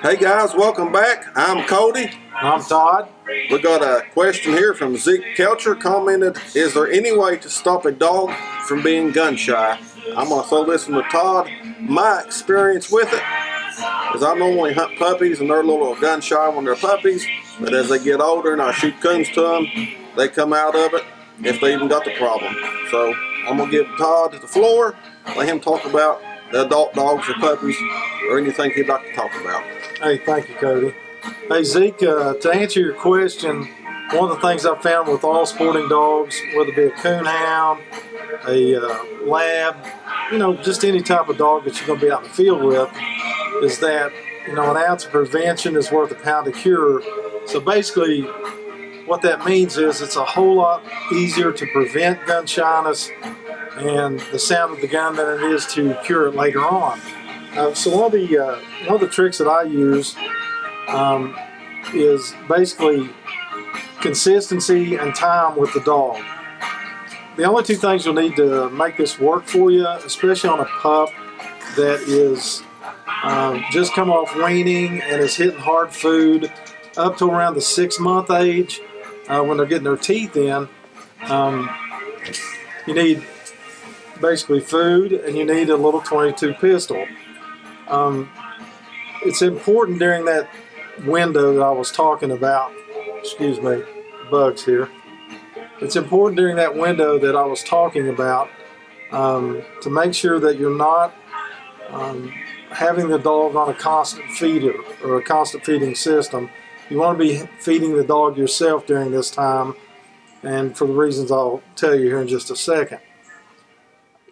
Hey guys, welcome back. I'm Cody. I'm Todd. We got a question here from Zeke Kelcher. Commented, is there any way to stop a dog from being gun shy? I'm going to throw this one to Todd. My experience with it is I normally hunt puppies and they're a little gun shy when they're puppies, but as they get older and I shoot coons to them, they come out of it if they even got the problem. So I'm going to give Todd the floor, let him talk about the adult dogs or puppies or anything he'd like to talk about. Hey, thank you, Cody. Hey, Zeke, to answer your question, one of the things I've found with all sporting dogs, whether it be a coonhound, a lab, just any type of dog that you're going to be out in the field with, is that, an ounce of prevention is worth a pound of cure. So basically, what that means is it's a whole lot easier to prevent gun shyness and the sound of the gun than it is to cure it later on. So one of the tricks that I use is basically consistency and time with the dog. The only two things you'll need to make this work for you, especially on a pup that is just come off weaning and is hitting hard food up to around the 6-month age, when they're getting their teeth in, you need basically food and you need a little .22 pistol. It's important during that window that I was talking about, excuse me, bugs here. It's important during that window that I was talking about to make sure that you're not having the dog on a constant feeder or a constant feeding system. You want to be feeding the dog yourself during this time, and for the reasons I'll tell you here in just a second.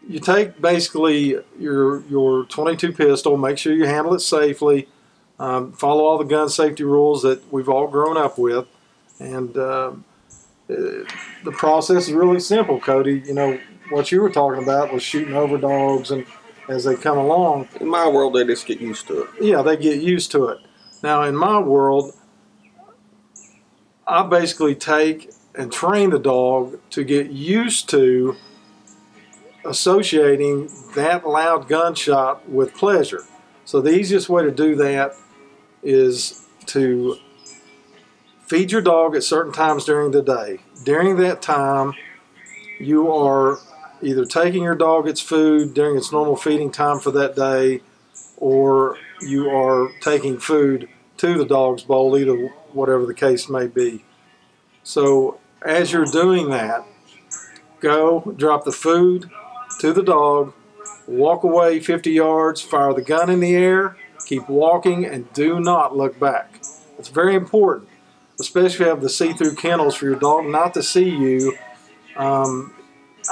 You take basically your .22 pistol, make sure you handle it safely, follow all the gun safety rules that we've all grown up with, and the process is really simple, Cody. What you were talking about was shooting over dogs, and as they come along. In my world, they just get used to it. Yeah, they get used to it. Now, in my world, I basically take and train the dog to get used to associating that loud gunshot with pleasure. So the easiest way to do that is to feed your dog at certain times during the day. During that time, you are either taking your dog its food during its normal feeding time for that day, or you are taking food to the dog's bowl, either whatever the case may be. So as you're doing that, go drop the food to the dog, walk away 50 yards, fire the gun in the air, keep walking, and do not look back. It's very important, especially if you have the see-through kennels, for your dog not to see you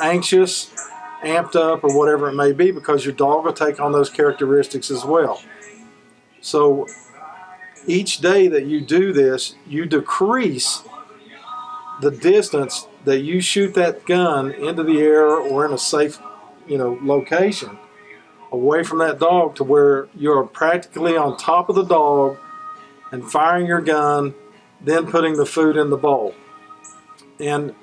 anxious, amped up, or whatever it may be, because your dog will take on those characteristics as well. So each day that you do this, you decrease the distance that you shoot that gun into the air or in a safe location away from that dog, to where you're practically on top of the dog and firing your gun, then putting the food in the bowl. And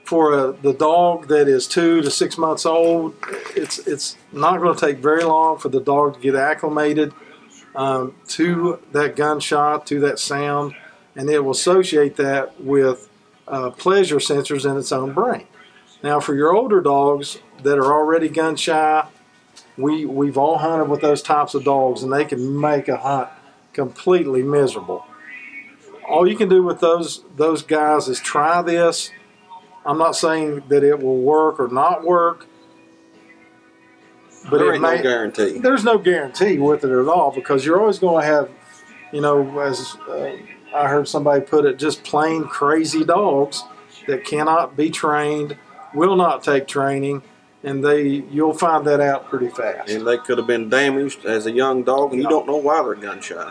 for the dog that is 2 to 6 months old, it's not going to take very long for the dog to get acclimated to that gunshot, to that sound, and it will associate that with pleasure sensors in its own brain. Now, for your older dogs that are already gun shy, we've all hunted with those types of dogs, and they can make a hunt completely miserable. All you can do with those guys is try this. I'm not saying that it will work or not work, but there ain't no guarantee. There's no guarantee with it at all, because you're always going to have, as I heard somebody put it, just plain crazy dogs that cannot be trained, will not take training, and you'll find that out pretty fast. And they could have been damaged as a young dog, and you don't know why they're gun shy.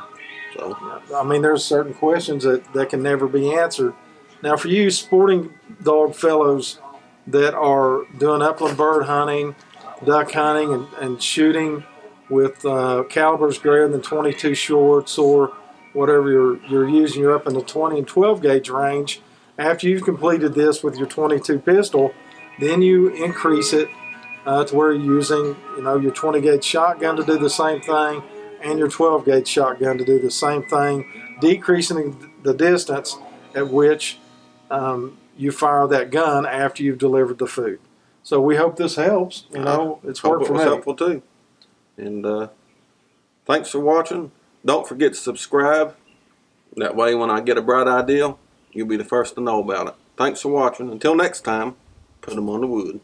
So, there's certain questions that can never be answered. Now, for you sporting dog fellows that are doing upland bird hunting, duck hunting, and shooting with calibers greater than .22 shorts, or whatever you're using, you're up in the 20 and 12 gauge range. After you've completed this with your .22 pistol, then you increase it to where you're using your 20 gauge shotgun to do the same thing, and your 12-gauge shotgun to do the same thing, decreasing the distance at which you fire that gun after you've delivered the food. So we hope this helps. You know, it's worked for me. Helpful too. And thanks for watching. Don't forget to subscribe. That way when I get a bright idea, you'll be the first to know about it. Thanks for watching. Until next time, put them on the wood.